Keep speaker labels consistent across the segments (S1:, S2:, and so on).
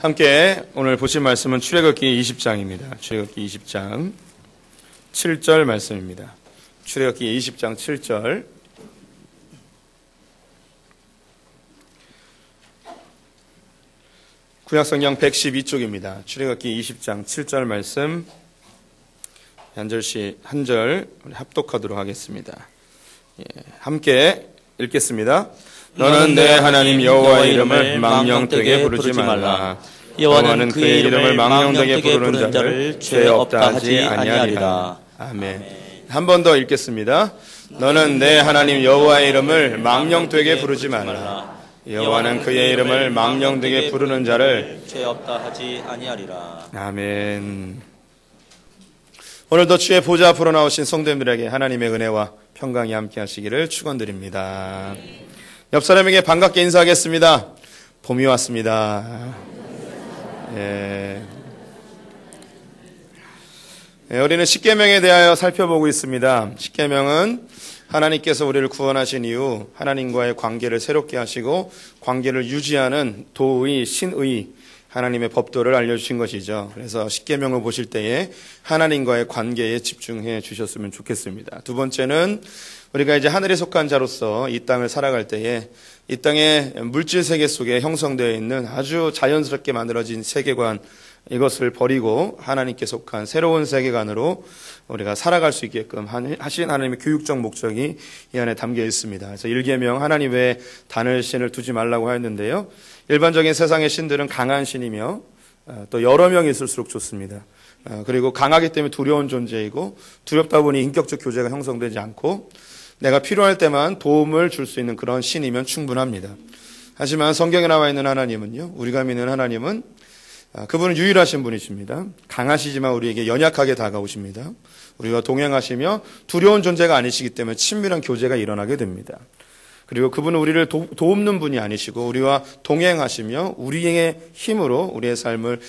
S1: 함께 오늘 보실 말씀은 출애굽기 20장입니다. 출애굽기 20장 7절 말씀입니다. 출애굽기 20장 7절. 구약성경 112쪽입니다. 출애굽기 20장 7절 말씀 한 절씩 한 절 합독하도록 하겠습니다. 함께 읽겠습니다. 너는 내 하나님 여호와의 이름을 망령되게 부르지 말라. 여호와는 그의 이름을 망령되게 부르는 자를 죄 없다 하지 아니하리라. 아멘. 한 번 더 읽겠습니다. 너는 내 하나님 여호와의 이름을 망령되게 부르지 말라. 여호와는 그의 이름을 망령되게 부르는 자를
S2: 죄 없다 하지 아니하리라.
S1: 아멘. 오늘도 주의 보좌 앞으로 나오신 성도님들에게 하나님의 은혜와 평강이 함께 하시기를 축원드립니다. 옆 사람에게 반갑게 인사하겠습니다. 봄이 왔습니다. 우리는 십계명에 대하여 살펴보고 있습니다. 십계명은 하나님께서 우리를 구원하신 이후 하나님과의 관계를 새롭게 하시고 관계를 유지하는 도의, 신의 하나님의 법도를 알려주신 것이죠. 그래서 십계명을 보실 때에 하나님과의 관계에 집중해 주셨으면 좋겠습니다. 두 번째는 우리가 이제 하늘에 속한 자로서 이 땅을 살아갈 때에 이 땅의 물질 세계 속에 형성되어 있는 아주 자연스럽게 만들어진 세계관, 이것을 버리고 하나님께 속한 새로운 세계관으로 우리가 살아갈 수 있게끔 하신 하나님의 교육적 목적이 이 안에 담겨 있습니다. 그래서 1계명 하나님 외에 다른 신을 두지 말라고 하였는데요. 일반적인 세상의 신들은 강한 신이며 또 여러 명이 있을수록 좋습니다. 그리고 강하기 때문에 두려운 존재이고 두렵다 보니 인격적 교제가 형성되지 않고 내가 필요할 때만 도움을 줄 수 있는 그런 신이면 충분합니다. 하지만 성경에 나와 있는 하나님은요, 우리가 믿는 하나님은 그분은 유일하신 분이십니다. 강하시지만 우리에게 연약하게 다가오십니다. 우리와 동행하시며 두려운 존재가 아니시기 때문에 친밀한 교제가 일어나게 됩니다. 그리고 그분은 우리를 돕는 분이 아니시고 우리와 동행하시며 우리의 힘으로 우리의 삶을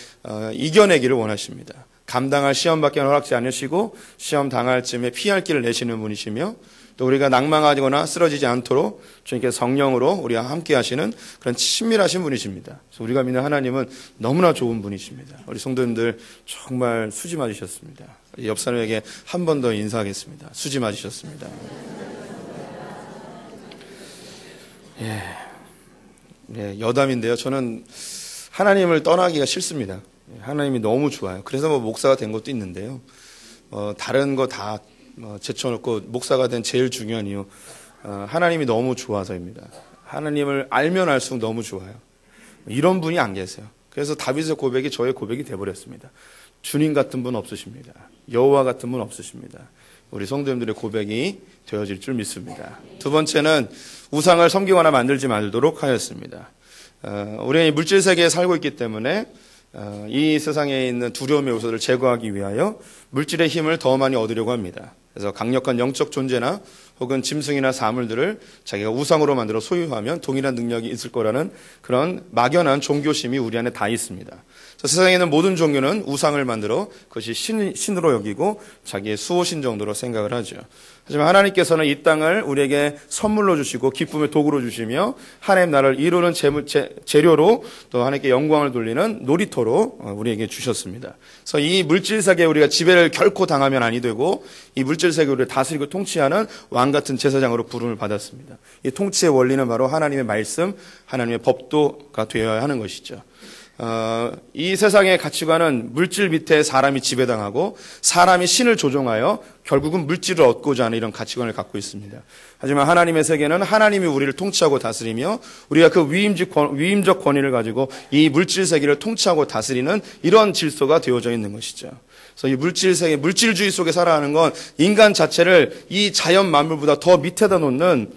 S1: 이겨내기를 원하십니다. 감당할 시험밖에 허락지 않으시고 시험 당할 쯤에 피할 길을 내시는 분이시며 또 우리가 낭망하거나 쓰러지지 않도록 주님께서 성령으로 우리와 함께 하시는 그런 친밀하신 분이십니다. 그래서 우리가 믿는 하나님은 너무나 좋은 분이십니다. 우리 성도님들 정말 수지 맞으셨습니다. 옆 사람에게 한 번 더 인사하겠습니다. 수지 맞으셨습니다. 여담인데요. 저는 하나님을 떠나기가 싫습니다. 하나님이 너무 좋아요. 그래서 목사가 된 것도 있는데요. 다른 거 다 제쳐놓고 목사가 된 제일 중요한 이유, 하나님이 너무 좋아서입니다. 하나님을 알면 알수록 너무 좋아요. 이런 분이 안 계세요. 그래서 다윗의 고백이 저의 고백이 돼버렸습니다. 주님 같은 분 없으십니다. 여호와 같은 분 없으십니다. 우리 성도님들의 고백이 되어질 줄 믿습니다. 두 번째는 우상을 섬기거나 만들지 말도록 하였습니다. 우리는 물질 세계에 살고 있기 때문에 이 세상에 있는 두려움의 요소를 제거하기 위하여 물질의 힘을 더 많이 얻으려고 합니다. 그래서 강력한 영적 존재나 혹은 짐승이나 사물들을 자기가 우상으로 만들어 소유하면 동일한 능력이 있을 거라는 그런 막연한 종교심이 우리 안에 다 있습니다. 세상에 있는 모든 종교는 우상을 만들어 그것이 신으로 여기고 자기의 수호신 정도로 생각을 하죠. 하지만 하나님께서는 이 땅을 우리에게 선물로 주시고 기쁨의 도구로 주시며 하나님 나라를 이루는 재료로 또 하나님께 영광을 돌리는 놀이터로 우리에게 주셨습니다. 그래서 이 물질 세계에 우리가 지배를 결코 당하면 아니 되고 이 물질 세계를 우리를 다스리고 통치하는 왕 같은 제사장으로 부름을 받았습니다. 이 통치의 원리는 바로 하나님의 말씀, 하나님의 법도가 되어야 하는 것이죠. 이 세상의 가치관은 물질 밑에 사람이 지배당하고 사람이 신을 조종하여 결국은 물질을 얻고자 하는 이런 가치관을 갖고 있습니다. 하지만 하나님의 세계는 하나님이 우리를 통치하고 다스리며 우리가 그 위임적 권위를 가지고 이 물질 세계를 통치하고 다스리는 이런 질서가 되어져 있는 것이죠. 그래서 이 물질 세계, 물질주의 속에 살아가는 건 인간 자체를 이 자연 만물보다 더 밑에다 놓는,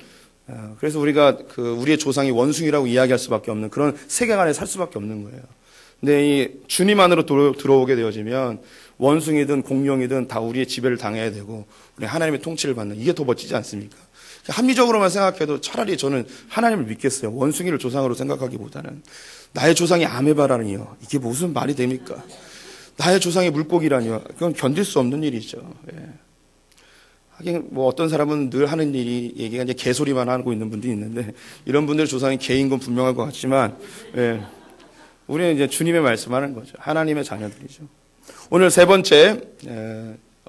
S1: 그래서 우리가 우리의 조상이 원숭이라고 이야기할 수밖에 없는 그런 세계관에 살 수밖에 없는 거예요. 근데 이 주님 안으로 들어오게 되어지면 원숭이든 공룡이든 다 우리의 지배를 당해야 되고 우리 하나님의 통치를 받는, 이게 더 멋지지 않습니까? 합리적으로만 생각해도 차라리 저는 하나님을 믿겠어요. 원숭이를 조상으로 생각하기보다는. 나의 조상이 아메바라니요, 이게 무슨 말이 됩니까? 나의 조상이 물고기라니요, 그건 견딜 수 없는 일이죠. 하긴 어떤 사람은 늘 하는 얘기가 이제 개소리만 하고 있는 분도 있는데, 이런 분들 조상이 개인 건 분명할 것 같지만, 우리는 이제 주님의 말씀하는 거죠. 하나님의 자녀들이죠. 오늘 세 번째,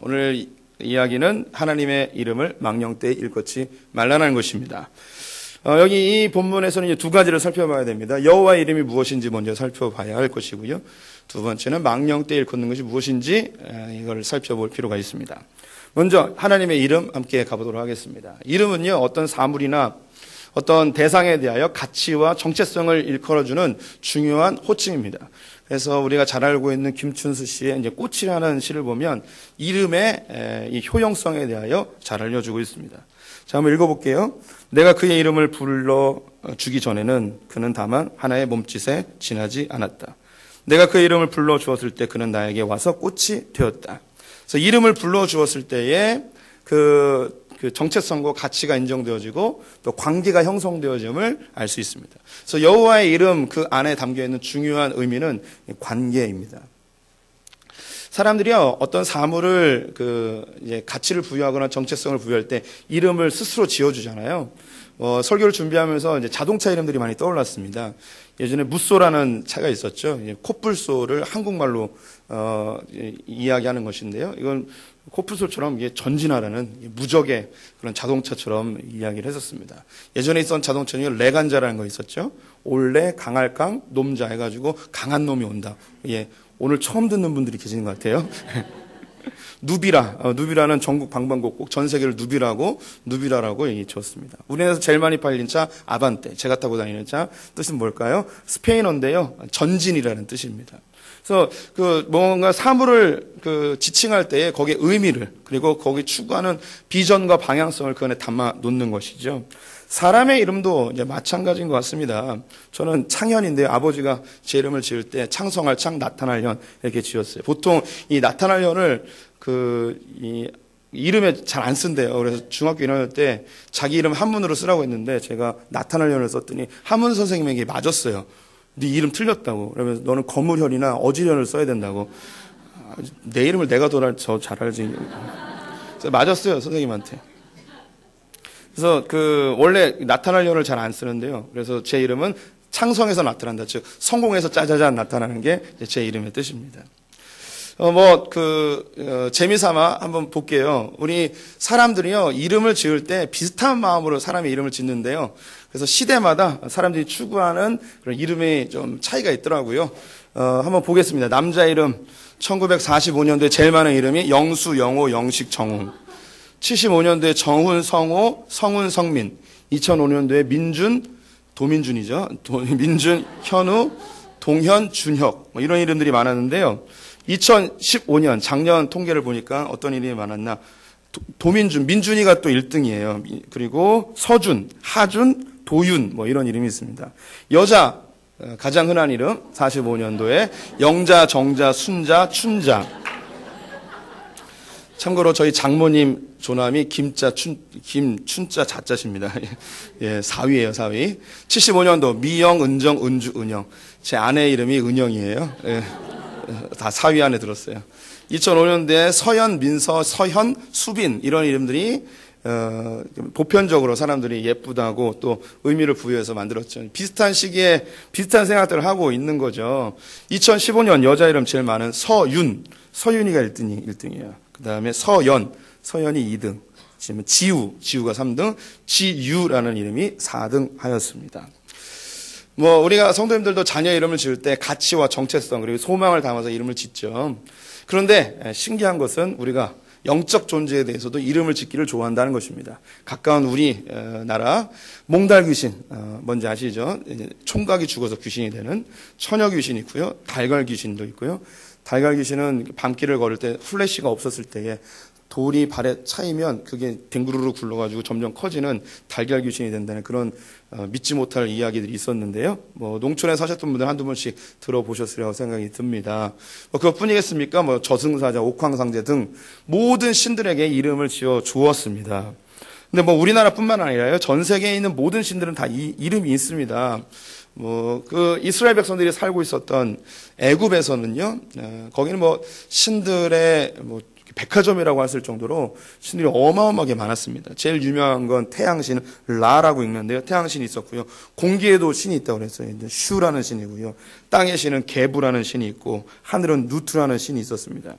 S1: 오늘 이야기는 하나님의 이름을 망령되이 일컫지 말라는 것입니다. 여기 이 본문에서는 이제 두 가지를 살펴봐야 됩니다. 여호와의 이름이 무엇인지 먼저 살펴봐야 할 것이고요. 두 번째는 망령되이 일컫는 것이 무엇인지 이걸 살펴볼 필요가 있습니다. 먼저 하나님의 이름 함께 가보도록 하겠습니다. 이름은요, 어떤 사물이나 어떤 대상에 대하여 가치와 정체성을 일컬어주는 중요한 호칭입니다. 그래서 우리가 잘 알고 있는 김춘수 씨의 이제 꽃이라는 시를 보면 이름의 이 효용성에 대하여 잘 알려주고 있습니다. 자, 한번 읽어볼게요. 내가 그의 이름을 불러주기 전에는 그는 다만 하나의 몸짓에 지나지 않았다. 내가 그의 이름을 불러주었을 때 그는 나에게 와서 꽃이 되었다. 그래서 이름을 불러주었을 때에 그 정체성과 가치가 인정되어지고 또 관계가 형성되어짐을 알 수 있습니다. 그래서 여호와의 이름 그 안에 담겨있는 중요한 의미는 관계입니다. 사람들이요, 어떤 사물을 이제 가치를 부여하거나 정체성을 부여할 때 이름을 스스로 지어주잖아요. 설교를 준비하면서 이제 자동차 이름들이 많이 떠올랐습니다. 예전에 무쏘라는 차가 있었죠. 코뿔소를 한국말로 이야기하는 것인데요. 이건 코뿔소처럼 이게 전진하라는 무적의 그런 자동차처럼 이야기를 했었습니다. 예전에 있었던 자동차 중에 레간자라는 거 있었죠. 올레, 강할강, 놈자 해가지고 강한 놈이 온다. 예, 오늘 처음 듣는 분들이 계시는 것 같아요. 누비라는 전국 방방곡곡 전 세계를 누비라라고 얘기했습니다. 우리나라에서 제일 많이 팔린 차 아반떼, 제가 타고 다니는 차 뜻은 뭘까요? 스페인어인데요, 전진이라는 뜻입니다. 그래서 뭔가 사물을 지칭할 때에 거기에 의미를, 그리고 거기 추구하는 비전과 방향성을 그 안에 담아 놓는 것이죠. 사람의 이름도 이제 마찬가지인 것 같습니다. 저는 창현인데요. 아버지가 제 이름을 지을 때 창성할 창, 나타날 현 이렇게 지었어요. 보통 이 나타날 현을 이 이름에 잘 안 쓴대요. 그래서 중학교 1학년 때 자기 이름 한문으로 쓰라고 했는데 제가 나타날 현을 썼더니 한문 선생님에게 맞았어요. 네 이름 틀렸다고. 그러면서 너는 거물현이나 어지현을 써야 된다고. 내 이름을 내가 더 잘 알지. 그래서 맞았어요, 선생님한테. 그래서 원래 나타날 현을 잘 안 쓰는데요. 그래서 제 이름은 창성에서 나타난다. 즉, 성공해서 짜자잔 나타나는 게 제 이름의 뜻입니다. 재미삼아 한번 볼게요. 우리 사람들이요, 이름을 지을 때 비슷한 마음으로 사람의 이름을 짓는데요. 그래서 시대마다 사람들이 추구하는 그런 이름이 좀 차이가 있더라고요. 한번 보겠습니다. 남자 이름, 1945년도에 제일 많은 이름이 영수, 영호, 영식, 정훈. 75년도에 정훈, 성호, 성훈, 성민. 2005년도에 민준, 도민준이죠. 민준, 현우, 동현, 준혁. 이런 이름들이 많았는데요. 2015년 작년 통계를 보니까 어떤 이름이 많았나? 도민준, 민준이가 또 1등이에요. 그리고 서준, 하준, 도윤 이런 이름이 있습니다. 여자 가장 흔한 이름 45년도에 영자, 정자, 순자, 춘자. 참고로 저희 장모님 조남이 김춘자 자자십니다. 예, 4위예요, 4위. 75년도 미영, 은정, 은주, 은영. 제 아내 이름이 은영이에요. 예. 다 4위 안에 들었어요. 2005년도에 서현, 민서, 서현, 수빈 이런 이름들이 보편적으로 사람들이 예쁘다고 또 의미를 부여해서 만들었죠. 비슷한 시기에 비슷한 생각들을 하고 있는 거죠. 2015년 여자 이름 제일 많은 서윤이가 1등이에요. 그 다음에 서연이 2등, 지금 지우가 3등, 지유라는 이름이 4등 하였습니다. 우리가 성도님들도 자녀 이름을 지을 때 가치와 정체성 그리고 소망을 담아서 이름을 짓죠. 그런데 신기한 것은 우리가 영적 존재에 대해서도 이름을 짓기를 좋아한다는 것입니다. 가까운 우리 나라 몽달 귀신 뭔지 아시죠? 총각이 죽어서 귀신이 되는 처녀 귀신이 있고요. 달걀 귀신도 있고요. 달걀 귀신은 밤길을 걸을 때 플래시가 없었을 때에 돌이 발에 차이면 그게 댕구르르 굴러가지고 점점 커지는 달걀 귀신이 된다는 그런 믿지 못할 이야기들이 있었는데요. 농촌에 사셨던 분들 한두 번씩 들어보셨으리라고 생각이 듭니다. 그것뿐이겠습니까? 저승사자, 옥황상제 등 모든 신들에게 이름을 지어 주었습니다. 근데 우리나라뿐만 아니라요. 전 세계에 있는 모든 신들은 다 이름이 있습니다. 이스라엘 백성들이 살고 있었던 애굽에서는요, 거기는 신들의 백화점이라고 했을 정도로 신들이 어마어마하게 많았습니다. 제일 유명한 건 태양신 라라고 읽는데요. 태양신이 있었고요. 공기에도 신이 있다고 그랬어요. 이제 슈라는 신이고요. 땅의 신은 게부라는 신이 있고 하늘은 누트라는 신이 있었습니다.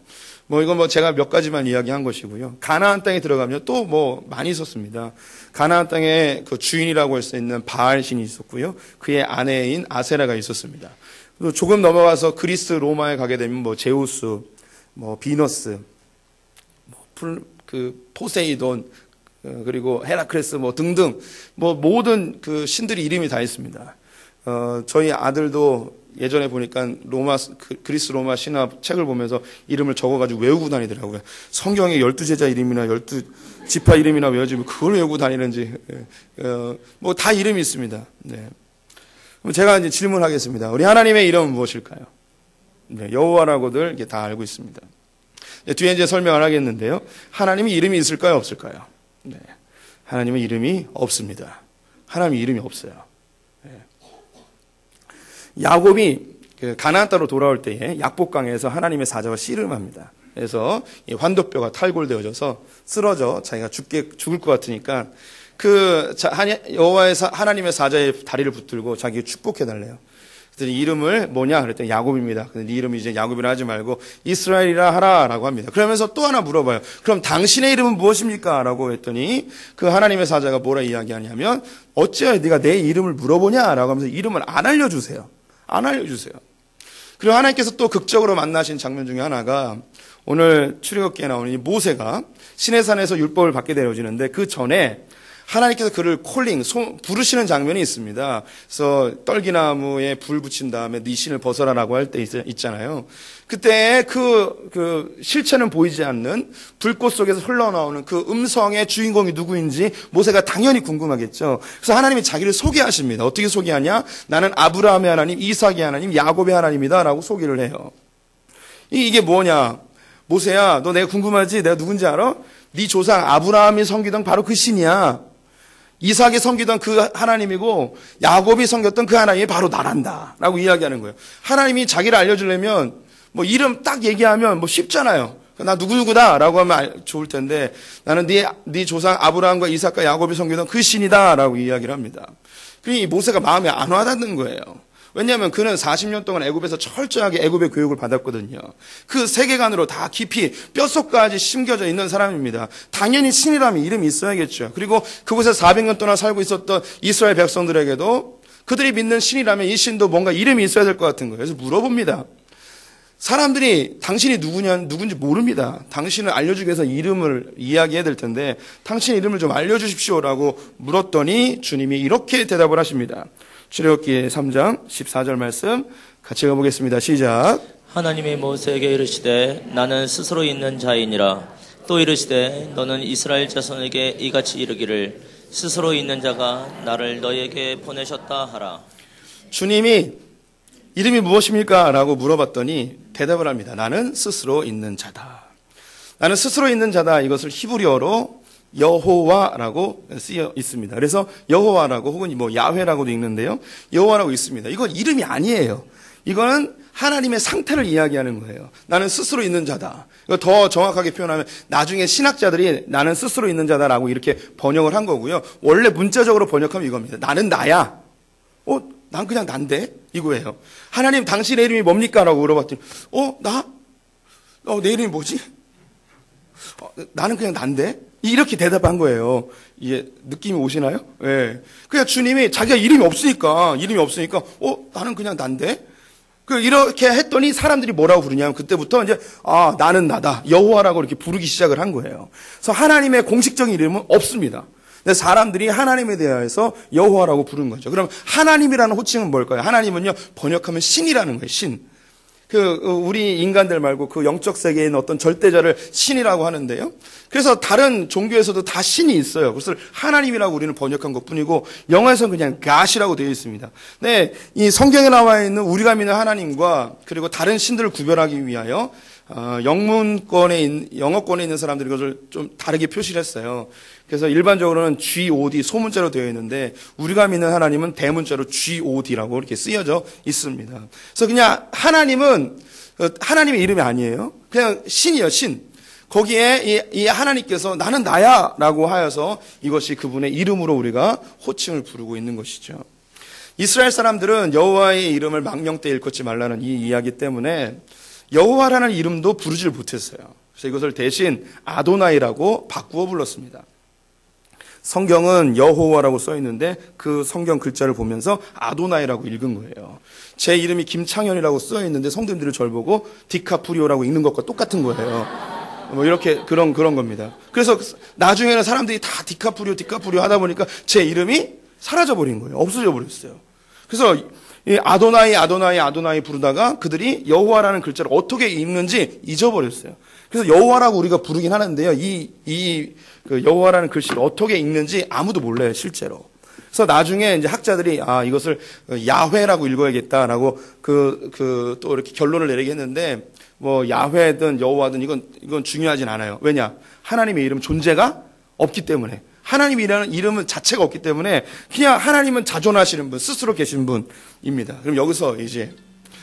S1: 이건 제가 몇 가지만 이야기한 것이고요. 가나안 땅에 들어가면 또 많이 있었습니다. 가나안 땅에 그 주인이라고 할 수 있는 바알 신이 있었고요. 그의 아내인 아세라가 있었습니다. 또 조금 넘어가서 그리스 로마에 가게 되면 제우스, 비너스, 포세이돈, 그리고 헤라클레스 등등 모든 그 신들이 이름이 다 있습니다. 저희 아들도 예전에 보니까 그리스 로마 신화 책을 보면서 이름을 적어가지고 외우고 다니더라고요. 성경에 12제자 이름이나 12지파 이름이나 외워지면 그걸 외우고 다니는지, 다 이름이 있습니다. 네. 그럼 제가 이제 질문하겠습니다. 우리 하나님의 이름은 무엇일까요? 네, 여호와라고들 이게 다 알고 있습니다. 네, 뒤에 이제 설명을 하겠는데요. 하나님이 이름이 있을까요? 없을까요? 네. 하나님의 이름이 없습니다. 하나님의 이름이 없어요. 네. 야곱이 가나안 땅으로 돌아올 때에 약복강에서 하나님의 사자와 씨름합니다. 그래서 환도뼈가 탈골되어져서 쓰러져 자기가 죽을 것 같으니까 여호와의 하나님의 사자의 다리를 붙들고 자기가 축복해달래요. 그랬더니 이름을 뭐냐? 그랬더니 야곱입니다. 근데 이름이 이제 야곱이라 하지 말고 이스라엘이라 하라라고 합니다. 그러면서 또 하나 물어봐요. 그럼 당신의 이름은 무엇입니까? 라고 했더니 그 하나님의 사자가 뭐라 이야기하냐면 어찌하여 네가 내 이름을 물어보냐라고 하면서 이름을 안 알려주세요. 안 알려주세요. 그리고 하나님께서 또 극적으로 만나신 장면 중에 하나가 오늘 출애굽기에 나오는 이 모세가 시내산에서 율법을 받게 되어지는데 그 전에 하나님께서 그를 부르시는 장면이 있습니다. 그래서 떨기나무에 불 붙인 다음에 네 신을 벗어라라고 할 때 있잖아요. 그때 그 실체는 보이지 않는 불꽃 속에서 흘러나오는 그 음성의 주인공이 누구인지 모세가 당연히 궁금하겠죠. 그래서 하나님이 자기를 소개하십니다. 어떻게 소개하냐? 나는 아브라함의 하나님, 이삭의 하나님, 야곱의 하나님이다 라고 소개를 해요. 이게 뭐냐? 모세야, 너 내가 궁금하지? 내가 누군지 알아? 네 조상 아브라함이 섬기던 바로 그 신이야. 이삭이 섬기던 그 하나님이고 야곱이 섬겼던 그 하나님이 바로 나란다 라고 이야기하는 거예요. 하나님이 자기를 알려주려면 이름 딱 얘기하면 쉽잖아요. 나 누구누구다 라고 하면 좋을 텐데 나는 네 조상 아브라함과 이삭과 야곱이 섬기던 그 신이다 라고 이야기를 합니다. 그러니 모세가 마음에 안 와닿는 거예요. 왜냐하면 그는 40년 동안 애굽에서 철저하게 애굽의 교육을 받았거든요. 그 세계관으로 다 깊이 뼛속까지 심겨져 있는 사람입니다. 당연히 신이라면 이름이 있어야겠죠. 그리고 그곳에 400년 동안 살고 있었던 이스라엘 백성들에게도 그들이 믿는 신이라면 이 신도 뭔가 이름이 있어야 될 것 같은 거예요. 그래서 물어봅니다. 사람들이 당신이 누군지 모릅니다. 당신을 알려주기 위해서 이름을 이야기해야 될 텐데 당신의 이름을 좀 알려주십시오라고 물었더니 주님이 이렇게 대답을 하십니다. 출애굽기 3장 14절 말씀 같이 가보겠습니다. 시작.
S2: 하나님이 모세에게 이르시되 나는 스스로 있는 자이니라. 또 이르시되 너는 이스라엘 자손에게 이같이 이르기를 스스로 있는 자가 나를 너에게 보내셨다 하라.
S1: 주님이 이름이 무엇입니까? 라고 물어봤더니 대답을 합니다. 나는 스스로 있는 자다. 나는 스스로 있는 자다. 이것을 히브리어로 여호와라고 쓰여 있습니다. 그래서 여호와라고 혹은 야훼라고도 읽는데요. 여호와라고 있습니다. 이건 이름이 아니에요. 이거는 하나님의 상태를 이야기하는 거예요. 나는 스스로 있는 자다. 이거 더 정확하게 표현하면 나중에 신학자들이 나는 스스로 있는 자다라고 이렇게 번역을 한 거고요. 원래 문자적으로 번역하면 이겁니다. 나는 나야. 난 그냥 난데? 이거예요. 하나님 당신의 이름이 뭡니까? 라고 물어봤더니 나? 내 이름이 뭐지? 나는 그냥 난데? 이렇게 대답한 거예요. 이게 느낌이 오시나요? 예. 네. 그냥 주님이 자기가 이름이 없으니까 나는 그냥 난데? 이렇게 했더니 사람들이 뭐라고 부르냐면 그때부터 이제 나는 나다. 여호와라고 이렇게 부르기 시작을 한 거예요. 그래서 하나님의 공식적인 이름은 없습니다. 근데 사람들이 하나님에 대해서 여호와라고 부르는 거죠. 그럼 하나님이라는 호칭은 뭘까요? 하나님은요, 번역하면 신이라는 거예요, 신. 우리 인간들 말고 그 영적 세계에 있는 어떤 절대자를 신이라고 하는데요. 그래서 다른 종교에서도 다 신이 있어요. 그것을 하나님이라고 우리는 번역한 것 뿐이고, 영어에서는 그냥 God이라고 되어 있습니다. 네, 이 성경에 나와 있는 우리가 믿는 하나님과 그리고 다른 신들을 구별하기 위하여, 영어권에 있는 사람들이 이것을 좀 다르게 표시를 했어요. 그래서 일반적으로는 G-O-D 소문자로 되어 있는데 우리가 믿는 하나님은 대문자로 G-O-D라고 이렇게 쓰여져 있습니다. 그래서 그냥 하나님은 하나님의 이름이 아니에요. 그냥 신이에요, 신. 거기에 이 하나님께서 나는 나야 라고 하여서 이것이 그분의 이름으로 우리가 호칭을 부르고 있는 것이죠. 이스라엘 사람들은 여호와의 이름을 망령때 일컫지 말라는 이 이야기 때문에 여호와라는 이름도 부르질 못했어요. 그래서 이것을 대신 아도나이라고 바꾸어 불렀습니다. 성경은 여호와라고 써 있는데 그 성경 글자를 보면서 아도나이라고 읽은 거예요. 제 이름이 김창현이라고 써 있는데 성도님들이 저를 보고 디카프리오라고 읽는 것과 똑같은 거예요. 뭐 이렇게 그런 겁니다. 그래서 나중에는 사람들이 다 디카프리오 하다 보니까 제 이름이 사라져 버린 거예요. 없어져 버렸어요. 그래서 이 아도나이 부르다가 그들이 여호와라는 글자를 어떻게 읽는지 잊어버렸어요. 그래서 여호와라고 우리가 부르긴 하는데요. 그 여호와라는 글씨를 어떻게 읽는지 아무도 몰라요, 실제로. 그래서 나중에 이제 학자들이 이것을 야훼라고 읽어야겠다라고 또 이렇게 결론을 내리게 했는데 뭐 야훼든 여호와든 이건 중요하진 않아요. 왜냐? 하나님의 이름 존재가 없기 때문에. 하나님이라는 이름은 자체가 없기 때문에 그냥 하나님은 자존하시는 분, 스스로 계신 분입니다. 그럼 여기서 이제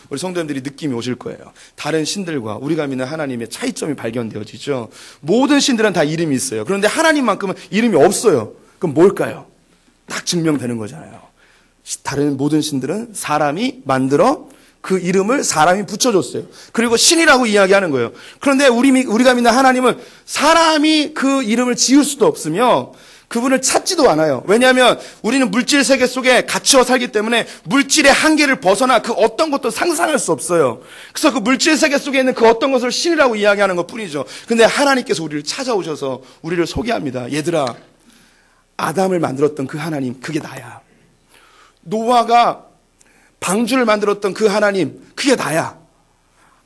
S1: 우리 성도님들이 느낌이 오실 거예요. 다른 신들과 우리가 믿는 하나님의 차이점이 발견되어지죠. 모든 신들은 다 이름이 있어요. 그런데 하나님만큼은 이름이 없어요. 그럼 뭘까요? 딱 증명되는 거잖아요. 다른 모든 신들은 사람이 만들어 그 이름을 사람이 붙여줬어요. 그리고 신이라고 이야기하는 거예요. 그런데 우리가 믿는 하나님은 사람이 그 이름을 지을 수도 없으며 그분을 찾지도 않아요. 왜냐하면 우리는 물질 세계 속에 갇혀 살기 때문에 물질의 한계를 벗어나 그 어떤 것도 상상할 수 없어요. 그래서 그 물질 세계 속에 있는 그 어떤 것을 신이라고 이야기하는 것 뿐이죠. 근데 하나님께서 우리를 찾아오셔서 우리를 소개합니다. 얘들아, 아담을 만들었던 그 하나님, 그게 나야. 노아가 방주를 만들었던 그 하나님, 그게 나야.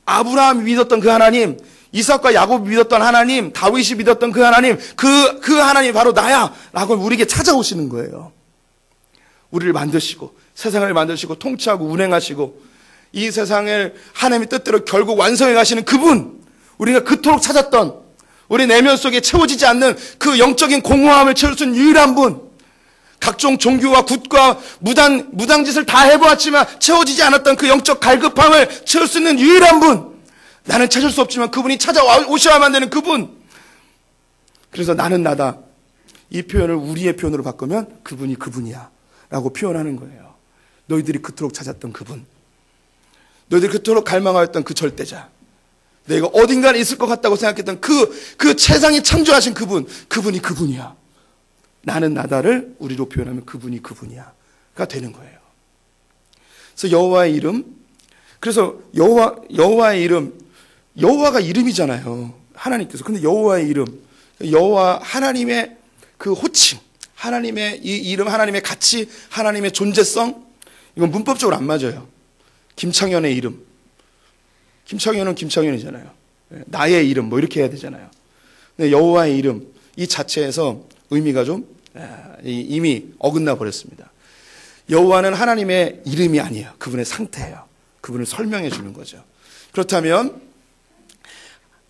S1: 아브라함이 믿었던 그 하나님, 이삭과 야곱이 믿었던 하나님, 다윗이 믿었던 그 하나님, 그 하나님이 바로 나야 라고 우리에게 찾아오시는 거예요. 우리를 만드시고 세상을 만드시고 통치하고 운행하시고 이 세상을 하나님의 뜻대로 결국 완성해 가시는 그분, 우리가 그토록 찾았던 우리 내면 속에 채워지지 않는 그 영적인 공허함을 채울 수 있는 유일한 분, 각종 종교와 굿과 무당짓을 다 해보았지만 채워지지 않았던 그 영적 갈급함을 채울 수 있는 유일한 분, 나는 찾을 수 없지만 그분이 찾아오셔야만 되는 그분. 그래서 나는 나다, 이 표현을 우리의 표현으로 바꾸면 그분이 그분이야 라고 표현하는 거예요. 너희들이 그토록 찾았던 그분, 너희들이 그토록 갈망하였던 그 절대자, 내가 어딘가에 있을 것 같다고 생각했던 그 세상이 창조하신 그분이 그분이야. 나는 나다를 우리로 표현하면 그분이 그분이야가 되는 거예요. 그래서 여호와의 이름, 그래서 여호와의 이름, 여호와가 이름이잖아요. 하나님께서. 근데 여호와의 이름, 여호와 하나님의 그 호칭, 하나님의 이 이름, 하나님의 가치, 하나님의 존재성, 이건 문법적으로 안 맞아요. 김창현의 이름, 김창현은 김창현이잖아요. 나의 이름 뭐 이렇게 해야 되잖아요. 근데 여호와의 이름 이 자체에서 의미가 좀 이미 어긋나 버렸습니다. 여호와는 하나님의 이름이 아니에요. 그분의 상태예요. 그분을 설명해 주는 거죠. 그렇다면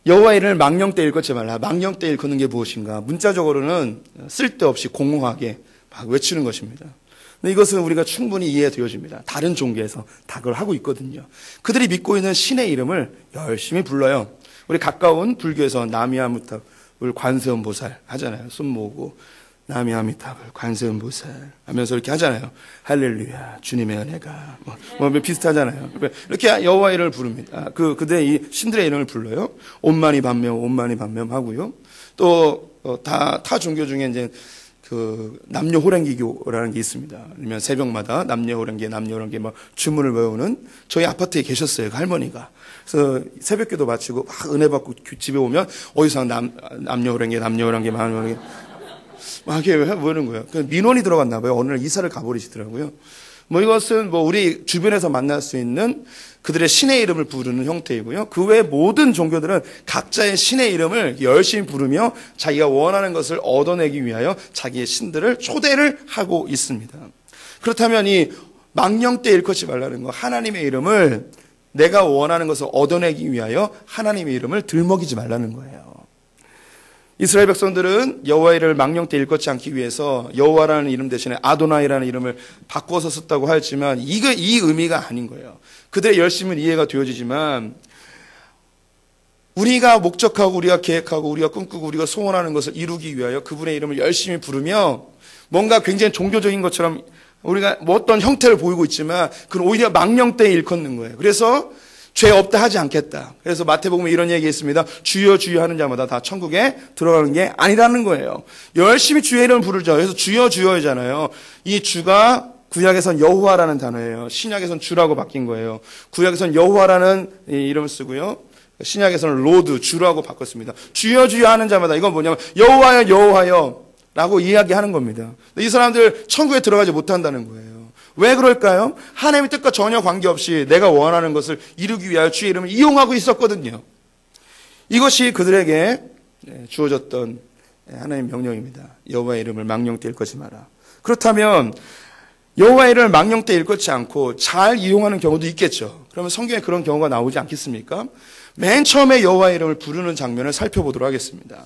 S1: 여호와의 이름을 망령때 일컫지 말라. 망령때 일컫는 게 무엇인가? 문자적으로는 쓸데없이 공허하게 막 외치는 것입니다. 근데 이것은 우리가 충분히 이해되어집니다. 다른 종교에서 다 그걸 하고 있거든요. 그들이 믿고 있는 신의 이름을 열심히 불러요. 우리 가까운 불교에서 나미아미탑을 관세음보살 하잖아요. 손 모으고 나미아미탑을 관세음보살 하면서 이렇게 하잖아요. 할렐루야, 주님의 은혜가 뭐 비슷하잖아요. 이렇게 여호와의 이름을 부릅니다. 그들의 이 신들의 이름을 불러요. 온만이 반면 하고요. 또 타 종교 중에 이제 그 남녀 호랭기교라는 게 있습니다. 그러면 새벽마다 남녀 호랭기 뭐 주문을 외우는 저희 아파트에 계셨어요. 그 할머니가. 그래서 새벽기도 마치고 막 은혜 받고 집에 오면 어디서 남녀 호랭기 막 이렇게 외우는 거예요. 민원이 들어갔나 봐요. 어느 날 이사를 가버리시더라고요. 뭐 이것은 뭐 우리 주변에서 만날 수 있는 그들의 신의 이름을 부르는 형태이고요. 그 외 모든 종교들은 각자의 신의 이름을 열심히 부르며 자기가 원하는 것을 얻어내기 위하여 자기의 신들을 초대를 하고 있습니다. 그렇다면 이 망령때 일컫지 말라는 거, 하나님의 이름을 내가 원하는 것을 얻어내기 위하여 하나님의 이름을 들먹이지 말라는 거예요. 이스라엘 백성들은 여호와의 이름을 망령때 일컫지 않기 위해서 여호와라는 이름 대신에 아도나이라는 이름을 바꿔서 썼다고 하였지만 이 의미가 아닌 거예요. 그들의 열심은 이해가 되어지지만 우리가 목적하고 우리가 계획하고 우리가 꿈꾸고 우리가 소원하는 것을 이루기 위하여 그분의 이름을 열심히 부르며 뭔가 굉장히 종교적인 것처럼 우리가 뭐 어떤 형태를 보이고 있지만 그건 오히려 망령되이 일컫는 거예요. 그래서 죄 없다 하지 않겠다. 그래서 마태복음에 이런 얘기 있습니다. 주여 주여 하는 자마다 다 천국에 들어가는 게 아니라는 거예요. 열심히 주의 이름을 부르죠. 그래서 주여 주여잖아요. 이 주가 구약에선 여호와라는 단어예요. 신약에선 주라고 바뀐 거예요. 구약에선 여호와라는 이름을 쓰고요. 신약에서는 로드, 주라고 바꿨습니다. 주여 주여 하는 자마다 이건 뭐냐면 여호와여 여호와여 라고 이야기하는 겁니다. 이 사람들 천국에 들어가지 못한다는 거예요. 왜 그럴까요? 하나님의 뜻과 전혀 관계없이 내가 원하는 것을 이루기 위하여 주의 이름을 이용하고 있었거든요. 이것이 그들에게 주어졌던 하나님의 명령입니다. 여호와의 이름을 망령되이 일컫지 마라. 그렇다면 여호와의 이름을 망령되이 일컫지 않고 잘 이용하는 경우도 있겠죠. 그러면 성경에 그런 경우가 나오지 않겠습니까? 맨 처음에 여호와의 이름을 부르는 장면을 살펴보도록 하겠습니다.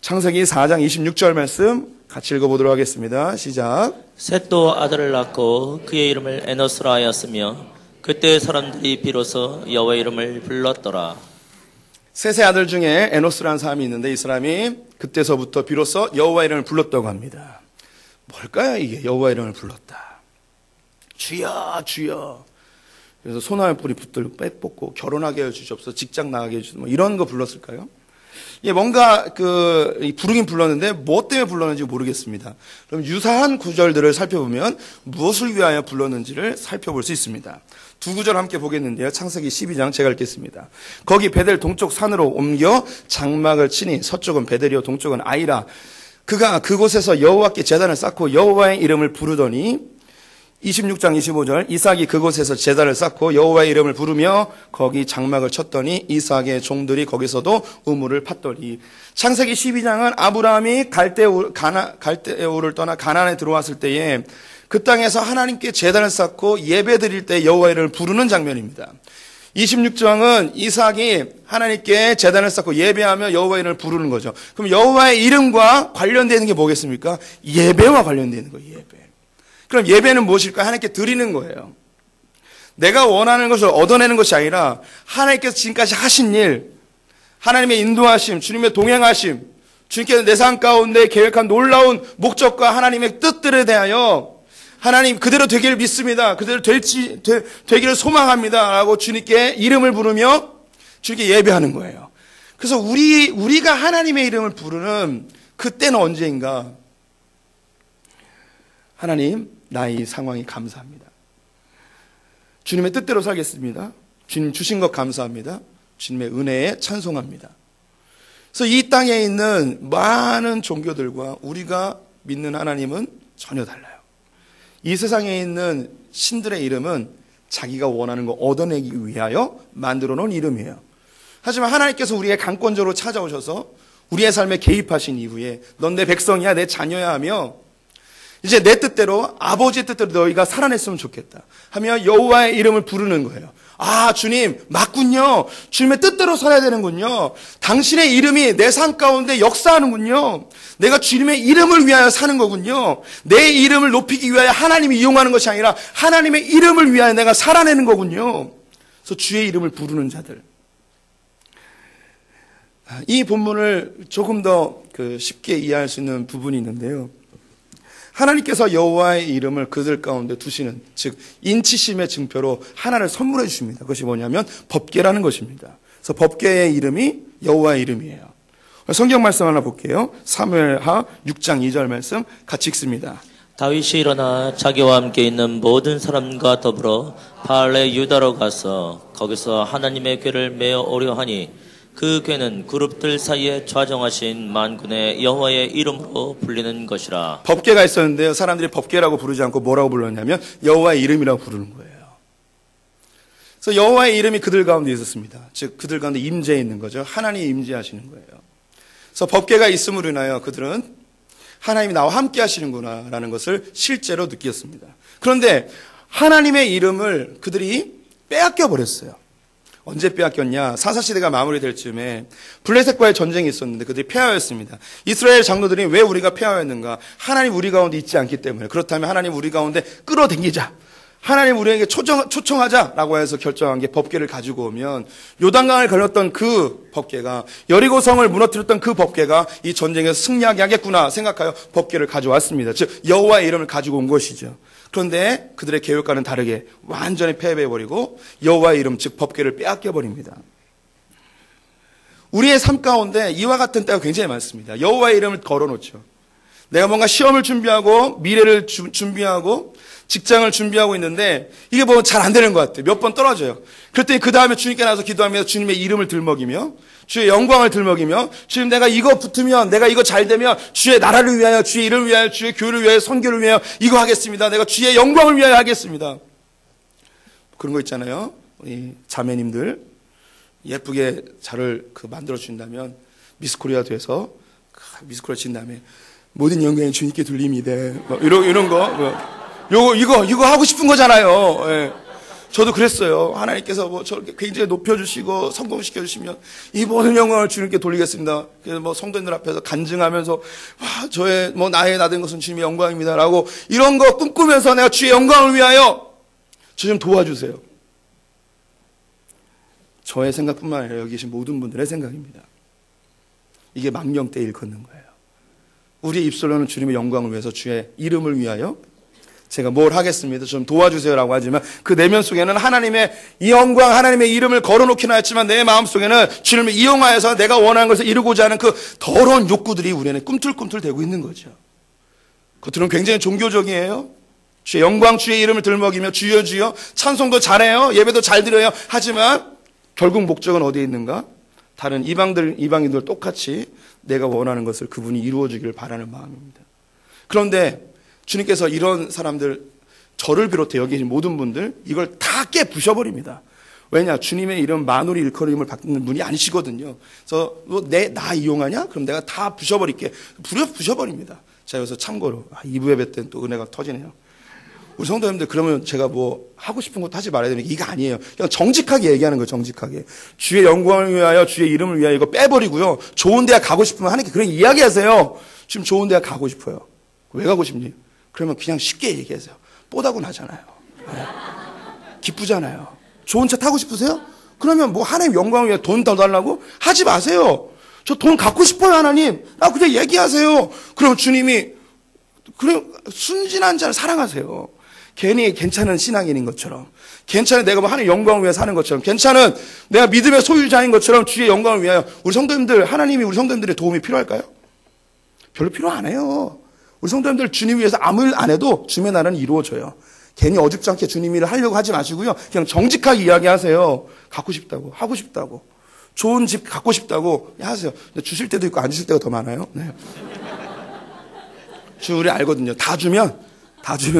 S1: 창세기 4장 26절 말씀 같이 읽어보도록 하겠습니다. 시작.
S2: 셋도 아들을 낳고 그의 이름을 에노스라 하였으며 그때 사람들이 비로소 여호와의 이름을 불렀더라.
S1: 셋의 아들 중에 에노스라는 사람이 있는데 이 사람이 그때서부터 비로소 여호와의 이름을 불렀다고 합니다. 뭘까요 이게 여호와의 이름을 불렀다. 주여 주여. 그래서 소나무 뿌리 붙들고 빼뽑고 결혼하게 해주시옵소서 직장 나가게 해주시옵소서 뭐 이런 거 불렀을까요? 예, 뭔가 부르긴 불렀는데 무엇 때문에 불렀는지 모르겠습니다. 그럼 유사한 구절들을 살펴보면 무엇을 위하여 불렀는지를 살펴볼 수 있습니다. 두 구절 함께 보겠는데요. 창세기 12장 제가 읽겠습니다. 거기 베델 동쪽 산으로 옮겨 장막을 치니 서쪽은 베델이요 동쪽은 아이라. 그가 그곳에서 여호와께 제단을 쌓고 여호와의 이름을 부르더니 26장 25절 이삭이 그곳에서 제단을 쌓고 여호와의 이름을 부르며 거기 장막을 쳤더니 이삭의 종들이 거기서도 우물을 팠더니 창세기 12장은 아브라함이 갈대우를 떠나 가나안에 들어왔을 때에 그 땅에서 하나님께 제단을 쌓고 예배 드릴 때 여호와의 이름을 부르는 장면입니다. 26장은 이삭이 하나님께 제단을 쌓고 예배하며 여호와의 이름을 부르는 거죠. 그럼 여호와의 이름과 관련되는 게 뭐겠습니까? 예배와 관련되는 거예요. 예배. 그럼 예배는 무엇일까요? 하나님께 드리는 거예요. 내가 원하는 것을 얻어내는 것이 아니라 하나님께서 지금까지 하신 일, 하나님의 인도하심, 주님의 동행하심, 주님께서 내 삶 가운데 계획한 놀라운 목적과 하나님의 뜻들에 대하여 하나님 그대로 되기를 믿습니다. 그대로 되기를 소망합니다. 라고 주님께 이름을 부르며 주님께 예배하는 거예요. 그래서 우리가 하나님의 이름을 부르는 그때는 언제인가? 하나님, 나의 상황이 감사합니다. 주님의 뜻대로 살겠습니다. 주님 주신 것 감사합니다. 주님의 은혜에 찬송합니다. 그래서 이 땅에 있는 많은 종교들과 우리가 믿는 하나님은 전혀 달라요. 이 세상에 있는 신들의 이름은 자기가 원하는 거 얻어내기 위하여 만들어 놓은 이름이에요. 하지만 하나님께서 우리의 강권적으로 찾아오셔서 우리의 삶에 개입하신 이후에 넌 내 백성이야, 내 자녀야 하며 이제 내 뜻대로 아버지의 뜻대로 너희가 살아냈으면 좋겠다 하며 여호와의 이름을 부르는 거예요. 아, 주님 맞군요. 주님의 뜻대로 살아야 되는군요. 당신의 이름이 내 삶 가운데 역사하는군요. 내가 주님의 이름을 위하여 사는 거군요. 내 이름을 높이기 위하여 하나님이 이용하는 것이 아니라 하나님의 이름을 위하여 내가 살아내는 거군요. 그래서 주의 이름을 부르는 자들. 이 본문을 조금 더 쉽게 이해할 수 있는 부분이 있는데요. 하나님께서 여호와의 이름을 그들 가운데 두시는, 즉 인치심의 증표로 하나를 선물해 주십니다. 그것이 뭐냐면 법궤라는 것입니다. 그래서 법궤의 이름이 여호와의 이름이에요. 성경 말씀 하나 볼게요. 사무엘하 6장 2절 말씀 같이 읽습니다.
S2: 다윗이 일어나 자기와 함께 있는 모든 사람과 더불어 바알의 유다로 가서 거기서 하나님의 궤를 메어 오려 하니 그 궤는 그룹들 사이에 좌정하신 만군의 여호와의 이름으로 불리는 것이라. 법궤가 있었는데요. 사람들이 법궤라고 부르지 않고 뭐라고 불렀냐면 여호와의 이름이라고 부르는 거예요. 그래서 여호와의 이름이 그들 가운데 있었습니다. 즉 그들 가운데 임재해 있는 거죠. 하나님이 임재하시는 거예요. 그래서 법궤가 있음으로 인하여 그들은 하나님이 나와 함께 하시는구나 라는 것을 실제로 느꼈습니다. 그런데 하나님의 이름을 그들이 빼앗겨 버렸어요. 언제 빼앗겼냐? 사사시대가 마무리될 즈음에 블레셋과의 전쟁이 있었는데 그들이 패하였습니다. 이스라엘 장로들이 왜 우리가 패하였는가? 하나님 우리 가운데 있지 않기 때문에. 그렇다면 하나님 우리 가운데 끌어당기자.
S1: 하나님 우리에게 초청하자라고 해서 결정한 게 법궤를 가지고 오면 요단강을 걸렸던 그 법궤가 여리고성을 무너뜨렸던 그 법궤가 이 전쟁에서 승리하게 하겠구나 생각하여 법궤를 가져왔습니다. 즉 여호와의 이름을 가지고 온 것이죠. 그런데 그들의 계획과는 다르게 완전히 패배해버리고 여호와의 이름 즉 법궤를 빼앗겨버립니다. 우리의 삶 가운데 이와 같은 때가 굉장히 많습니다. 여호와의 이름을 걸어놓죠. 내가 뭔가 시험을 준비하고 미래를 준비하고 직장을 준비하고 있는데 이게 뭐 잘 안 되는 것 같아요. 몇 번 떨어져요. 그랬더니 그 다음에 주님께 나서 기도하면서 주님의 이름을 들먹이며 주의 영광을 들먹이며 주님 내가 이거 붙으면 내가 이거 잘 되면 주의 나라를 위하여 주의 이름을 위하여 주의 교회를 위하여 선교를 위하여 이거 하겠습니다. 내가 주의 영광을 위하여 하겠습니다. 그런 거 있잖아요. 우리 자매님들 예쁘게 자를 만들어 준다면 미스코리아 돼서 미스코리아 친 다음에 모든 영광이 주님께 돌립니다. 이런 거. 이거 하고 싶은 거잖아요. 예. 저도 그랬어요. 하나님께서 저렇게 굉장히 높여주시고 성공시켜주시면 이 모든 영광을 주님께 돌리겠습니다. 그래서 성도님들 앞에서 간증하면서 나의 나된 것은 주님의 영광입니다라고 이런 거 꿈꾸면서 내가 주의 영광을 위하여 저 좀 도와주세요. 저의 생각뿐만 아니라 여기 계신 모든 분들의 생각입니다. 이게 망령때 일컫는 거예요. 우리의 입술로는 주님의 영광을 위해서 주의 이름을 위하여 제가 뭘 하겠습니다. 좀 도와주세요라고 하지만 그 내면 속에는 하나님의 이 영광, 하나님의 이름을 걸어놓기는 했지만 내 마음속에는 주님을 이용하여서 내가 원하는 것을 이루고자 하는 그 더러운 욕구들이 우리 안에 꿈틀꿈틀대고 있는 거죠. 겉으로는 굉장히 종교적이에요. 주의 영광, 주의 이름을 들먹이며 주여 주여 찬송도 잘해요. 예배도 잘 드려요. 하지만 결국 목적은 어디에 있는가? 다른 이방인들 똑같이 내가 원하는 것을 그분이 이루어주기를 바라는 마음입니다. 그런데 주님께서 이런 사람들, 저를 비롯해 여기 계신 모든 분들 이걸 다 깨부셔버립니다. 왜냐? 주님의 이름 만우리 일컬음을 받는 분이 아니시거든요. 그래서 나 이용하냐? 그럼 내가 다 부셔버릴게. 부셔버립니다. 자, 여기서 참고로 2부 예배 때는 또 은혜가 터지네요. 우리 성도님들 그러면 제가 하고 싶은 것도 하지 말아야 되는 게 이거 아니에요. 그냥 정직하게 얘기하는 거예요. 정직하게. 주의 영광을 위하여 주의 이름을 위하여 이거 빼버리고요. 좋은 데가 가고 싶으면 하나님께 그런 이야기하세요. 지금 좋은 데가 가고 싶어요. 왜 가고 싶니? 그러면 그냥 쉽게 얘기하세요. 뽀다고 나잖아요. 네. 기쁘잖아요. 좋은 차 타고 싶으세요? 그러면 하나님 영광을 위해 돈 더 달라고? 하지 마세요. 저 돈 갖고 싶어요, 하나님. 그냥 얘기하세요. 그럼 주님이 순진한 자를 사랑하세요. 괜히 괜찮은 신앙인인 것처럼, 괜찮은 내가 하나님 영광을 위해 사는 것처럼, 괜찮은 내가 믿음의 소유자인 것처럼 주의 영광을 위하여 우리 성도님들, 하나님이 우리 성도님들의 도움이 필요할까요? 별로 필요 안 해요. 우리 성도님들 주님 위해서 아무 일 안 해도 주님의 나라는 이루어져요. 괜히 어줍지 않게 주님 일을 하려고 하지 마시고요. 그냥 정직하게 이야기하세요. 갖고 싶다고, 하고 싶다고, 좋은 집 갖고 싶다고 하세요. 근데 주실 때도 있고 안 주실 때가 더 많아요. 네. 우리 알거든요. 다 주면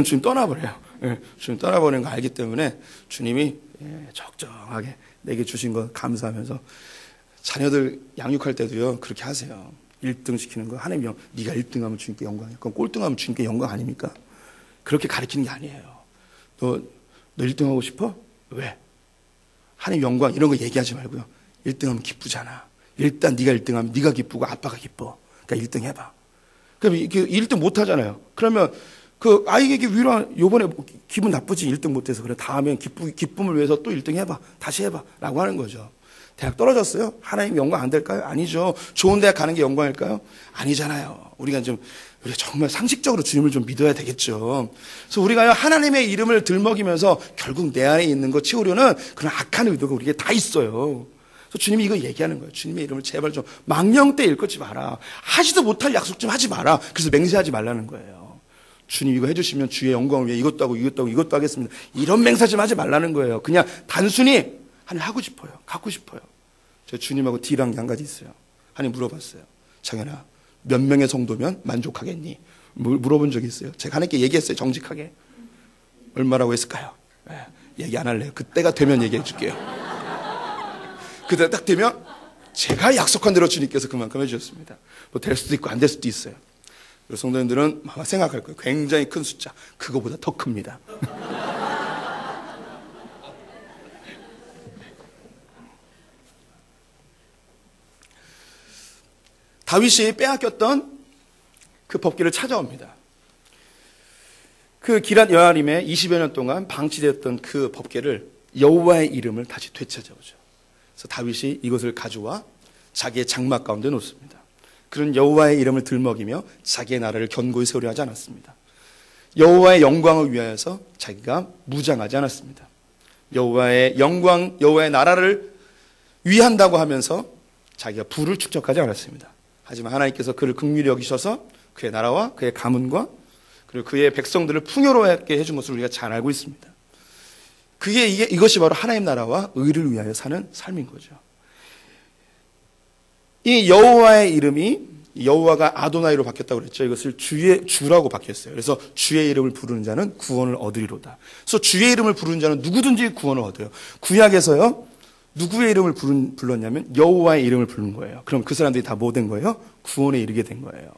S1: 주님 떠나버려요. 네. 주님 떠나버리는 거 알기 때문에 주님이 적정하게 내게 주신 거 감사하면서 자녀들 양육할 때도요. 그렇게 하세요. 1등 시키는 거 하나님 네가 1등하면 주님께 영광이야. 그럼 꼴등하면 주님께 영광 아닙니까? 그렇게 가르치는 게 아니에요. 너 1등하고 싶어? 왜? 하나님 영광 이런 거 얘기하지 말고요. 1등하면 기쁘잖아. 일단 네가 1등하면 네가 기쁘고 아빠가 기뻐. 그러니까 1등 해봐. 그럼 1등 못 하잖아요. 그러면 그 아이에게 요번에 기분 나쁘지 1등 못해서 그래. 다음엔 기쁨을 위해서 또 1등 해봐. 다시 해봐. 라고 하는 거죠. 대학 떨어졌어요? 하나님 영광 안 될까요? 아니죠. 좋은 대학 가는 게 영광일까요? 아니잖아요. 우리가 정말 상식적으로 주님을 좀 믿어야 되겠죠. 그래서 우리가 하나님의 이름을 들먹이면서 결국 내 안에 있는 거 채우려는 그런 악한 의도가 우리에게 다 있어요. 그래서 주님이 이거 얘기하는 거예요. 주님의 이름을 제발 좀 망령때 일컫지 마라. 하지도 못할 약속 좀 하지 마라. 그래서 맹세하지 말라는 거예요. 주님 이거 해주시면 주의 영광을 위해 이것도 하고 이것도 하고 이것도 하겠습니다. 이런 맹세 좀 하지 말라는 거예요. 그냥 단순히 하나님 하고 싶어요. 갖고 싶어요. 제가 주님하고 딜한 게 한 가지 있어요. 하나님 물어봤어요. 장현아, 몇 명의 성도면 만족하겠니? 물어본 적이 있어요. 제가 하나님께 얘기했어요. 정직하게. 얼마라고 했을까요? 얘기 안 할래요. 그때가 되면 얘기해 줄게요. 그때 딱 되면 제가 약속한 대로 주님께서 그만큼 해주셨습니다. 될 수도 있고 안 될 수도 있어요. 성도님들은 아마 생각할 거예요. 굉장히 큰 숫자. 그거보다 더 큽니다. 다윗이 빼앗겼던 그 법궤를 찾아옵니다. 그 기랏 여아림에 20여 년 동안 방치되었던 그 법궤를 여호와의 이름을 다시 되찾아오죠. 그래서 다윗이 이것을 가져와 자기의 장막 가운데 놓습니다. 그런 여호와의 이름을 들먹이며 자기의 나라를 견고히 세우려 하지 않았습니다. 여호와의 영광을 위하여서 자기가 무장하지 않았습니다. 여호와의 영광, 여호와의 나라를 위한다고 하면서 자기가 부를 축적하지 않았습니다. 하지만 하나님께서 그를 긍휼히 여기셔서 그의 나라와 그의 가문과 그리고 그의 백성들을 풍요롭게 해준 것을 우리가 잘 알고 있습니다. 이것이 바로 하나님 나라와 의를 위하여 사는 삶인 거죠. 이 여호와의 이름이 여호와가 아도나이로 바뀌었다고 그랬죠. 이것을 주라고 바뀌었어요. 그래서 주의 이름을 부르는 자는 구원을 얻으리로다. 그래서 주의 이름을 부르는 자는 누구든지 구원을 얻어요. 구약에서요, 누구의 이름을 불렀냐면 여호와의 이름을 부른 거예요. 그럼 그 사람들이 다 뭐 된 거예요? 구원에 이르게 된 거예요.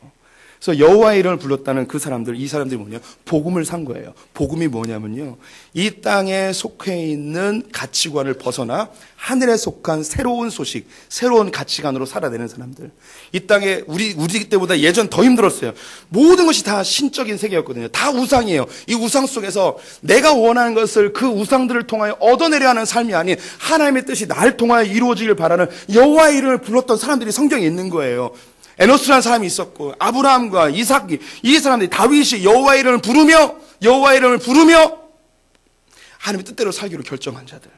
S1: 그래서 여호와의 이름을 불렀다는 이 사람들이 뭐냐? 복음을 산 거예요. 복음이 뭐냐면요, 이 땅에 속해 있는 가치관을 벗어나 하늘에 속한 새로운 소식, 새로운 가치관으로 살아내는 사람들. 이 땅에 우리 때보다 예전 더 힘들었어요. 모든 것이 다 신적인 세계였거든요. 다 우상이에요. 이 우상 속에서 내가 원하는 것을 그 우상들을 통하여 얻어내려 하는 삶이 아닌 하나님의 뜻이 날 통하여 이루어지길 바라는 여호와의 이름을 불렀던 사람들이 성경에 있는 거예요. 에노스라는 사람이 있었고, 아브라함과 이삭이, 이 사람들이, 다윗이 여호와의 이름을 부르며 하나님의 뜻대로 살기로 결정한 자들.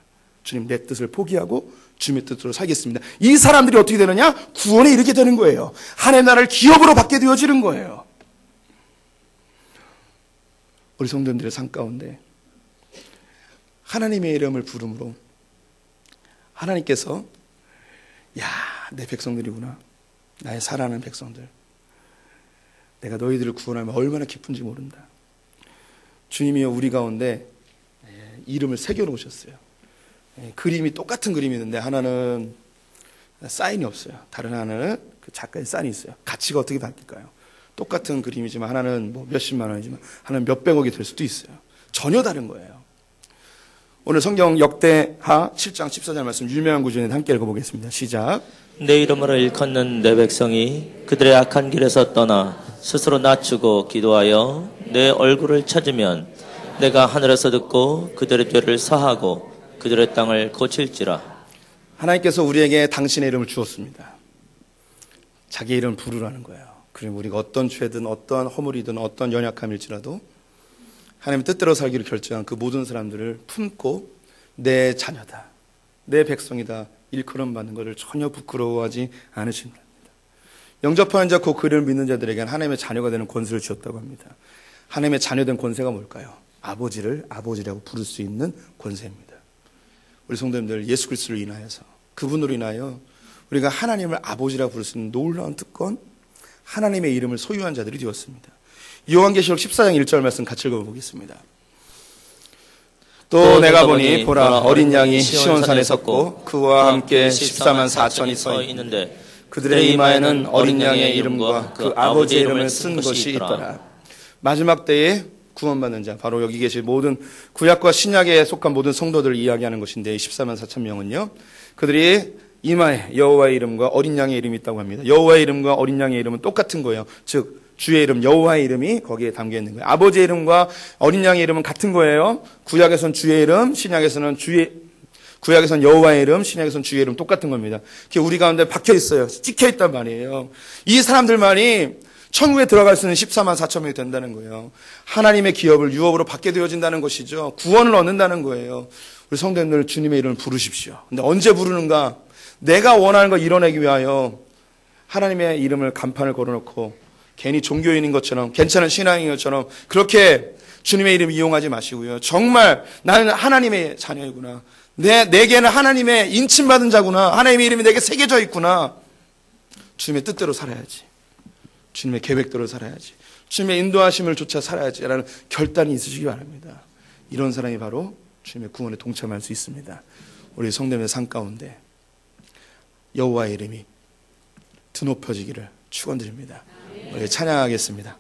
S1: 주님, 내 뜻을 포기하고 주님의 뜻대로 살겠습니다. 이 사람들이 어떻게 되느냐? 구원에 이르게 되는 거예요. 하나님 나라를 기업으로 받게 되어지는 거예요. 우리 성도님들의 삶 가운데 하나님의 이름을 부름으로 하나님께서, 야, 내 백성들이구나, 나의 사랑하는 백성들, 내가 너희들을 구원하면 얼마나 기쁜지 모른다. 주님이여 우리 가운데 이름을 새겨놓으셨어요. 그림이 똑같은 그림이 있는데 하나는 사인이 없어요. 다른 하나는 그 작가의 사인이 있어요. 가치가 어떻게 바뀔까요? 똑같은 그림이지만 하나는 뭐 몇십만 원이지만 하나는 몇백억이 될 수도 있어요. 전혀 다른 거예요. 오늘 성경 역대하 7장 14절 말씀 유명한 구절인데 함께 읽어보겠습니다. 시작.
S2: 내 이름으로 일컫는 내 백성이 그들의 악한 길에서 떠나 스스로 낮추고 기도하여 내 얼굴을 찾으면 내가 하늘에서 듣고 그들의 죄를 사하고 그들의 땅을 고칠지라. 하나님께서
S1: 우리에게 당신의 이름을 주었습니다. 자기 이름을 부르라는 거예요. 그럼 우리가 어떤 죄든 어떤 허물이든 어떤 연약함일지라도 하나님의 뜻대로 살기를 결정한 그 모든 사람들을 품고 내 자녀다, 내 백성이다 일컬음 받는 것을 전혀 부끄러워하지 않으십니다. 영접하는 자 곧 그를 믿는 자들에게는 하나님의 자녀가 되는 권세를 주었다고 합니다. 하나님의 자녀된 권세가 뭘까요? 아버지를 아버지라고 부를 수 있는 권세입니다. 우리 성도님들, 예수 그리스도를 인하여서, 그분으로 인하여 우리가 하나님을 아버지라고 부를 수 있는 놀라운 특권, 하나님의 이름을 소유한 자들이 되었습니다. 요한계시록 14장 1절 말씀 같이 읽어보겠습니다. 또 내가 보니 보라, 어린 양이 시온산에 섰고 그와 함께 14만 4천이 서 있는데 그들의 이마에는 어린 양의 이름과 그 아버지의 이름을 쓴 것이 있더라. 마지막 때에 구원받는 자, 바로 여기 계신 모든 구약과 신약에 속한 모든 성도들을 이야기하는 것인데, 14만 4천 명은요, 그들이 이마에 여호와의 이름과 어린 양의 이름이 있다고 합니다. 여호와의 이름과 어린 양의 이름은 똑같은 거예요. 즉 주의 이름, 여호와의 이름이 거기에 담겨 있는 거예요. 아버지의 이름과 어린 양의 이름은 같은 거예요. 구약에선 주의 이름, 신약에서는 구약에선 여호와의 이름, 신약에선 주의 이름 똑같은 겁니다. 그게 우리 가운데 박혀 있어요. 찍혀 있단 말이에요. 이 사람들만이 천국에 들어갈 수 있는 14만 4천 명이 된다는 거예요. 하나님의 기업을 유업으로 받게 되어진다는 것이죠. 구원을 얻는다는 거예요. 우리 성도님들, 주님의 이름을 부르십시오. 근데 언제 부르는가? 내가 원하는 거 이뤄내기 위하여 하나님의 이름을 간판을 걸어놓고 괜히 종교인인 것처럼, 괜찮은 신앙인 것처럼 그렇게 주님의 이름 이용하지 마시고요. 정말 나는 하나님의 자녀이구나, 내게는 하나님의 인침받은 자구나, 하나님의 이름이 내게 새겨져 있구나, 주님의 뜻대로 살아야지, 주님의 계획대로 살아야지, 주님의 인도하심을 쫓아 살아야지 라는 결단이 있으시기 바랍니다. 이런 사람이 바로 주님의 구원에 동참할 수 있습니다. 우리 성도님의 삶 가운데 여호와의 이름이 드높여지기를 축원드립니다. 우리 찬양하겠습니다.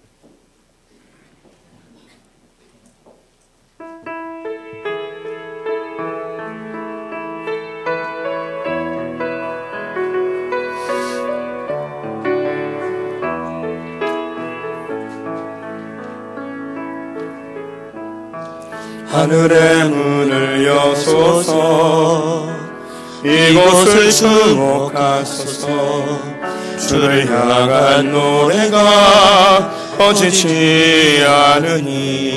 S1: 하늘의 문을 여소서 이곳을 주목하소서 주를 향한 노래가 꺼지지 않으니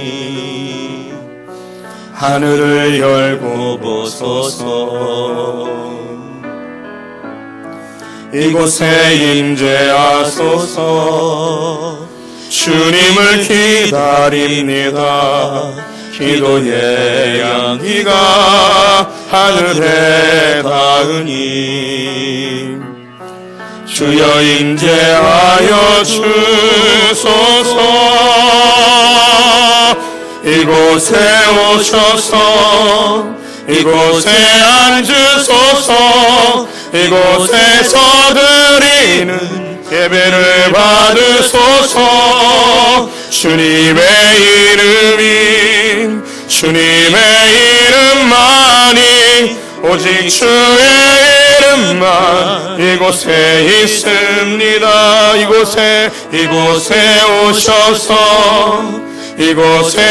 S1: 하늘을 열고 보소서 이곳에 임재하소서 주님을 기다립니다 기도의 양기가 하늘에 닿으니 주여 임재하여 주소서 이곳에 오셔서 이곳에 앉으소서 이곳에서 드리는 예배를 받으소서 주님의 주님의 이름만이 오직 주의 이름만 이곳에 있습니다 이곳에 오셔서 이곳에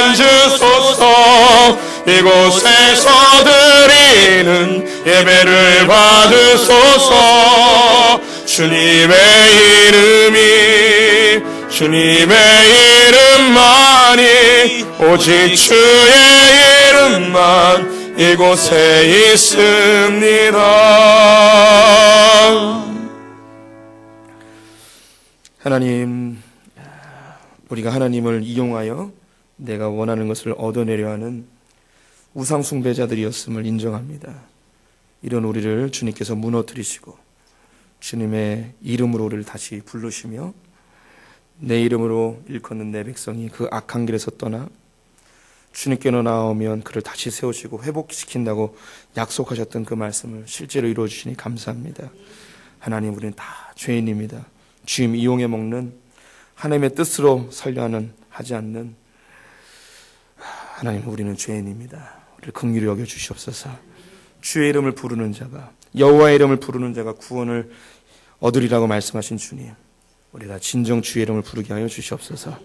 S1: 앉으소서 이곳에서 드리는 예배를 받으소서 주님의 이름만이 오직 주의 이름만 이곳에 있습니다. 하나님, 우리가 하나님을 이용하여 내가 원하는 것을 얻어내려 하는 우상 숭배자들이었음을 인정합니다. 이런 우리를 주님께서 무너뜨리시고 주님의 이름으로 우리를 다시 부르시며 내 이름으로 일컫는 내 백성이 그 악한 길에서 떠나 주님께로 나오면 그를 다시 세우시고 회복시킨다고 약속하셨던 그 말씀을 실제로 이루어주시니 감사합니다. 하나님, 우리는 다 죄인입니다. 주님 이용해 먹는 하나님의 뜻으로 살려 하지 않는 하나님, 우리는 죄인입니다. 우리를 긍휼히 여겨 주시옵소서. 주의 이름을 부르는 자가, 여호와의 이름을 부르는 자가 구원을 얻으리라고 말씀하신 주님, 우리가 진정 주의 이름을 부르게 하여 주시옵소서.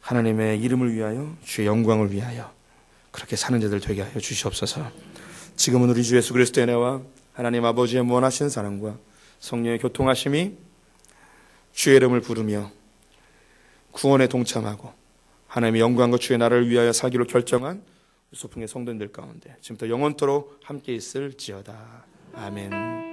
S1: 하나님의 이름을 위하여, 주의 영광을 위하여 그렇게 사는 자들 되게 하여 주시옵소서. 지금은 우리 주 예수 그리스도의 은혜와 하나님 아버지의 무한하신 사랑과 성령의 교통하심이 주의 이름을 부르며 구원에 동참하고 하나님의 영광과 주의 나라를 위하여 살기로 결정한 소풍의 성도님들 가운데 지금부터 영원토록 함께 있을지어다. 아멘.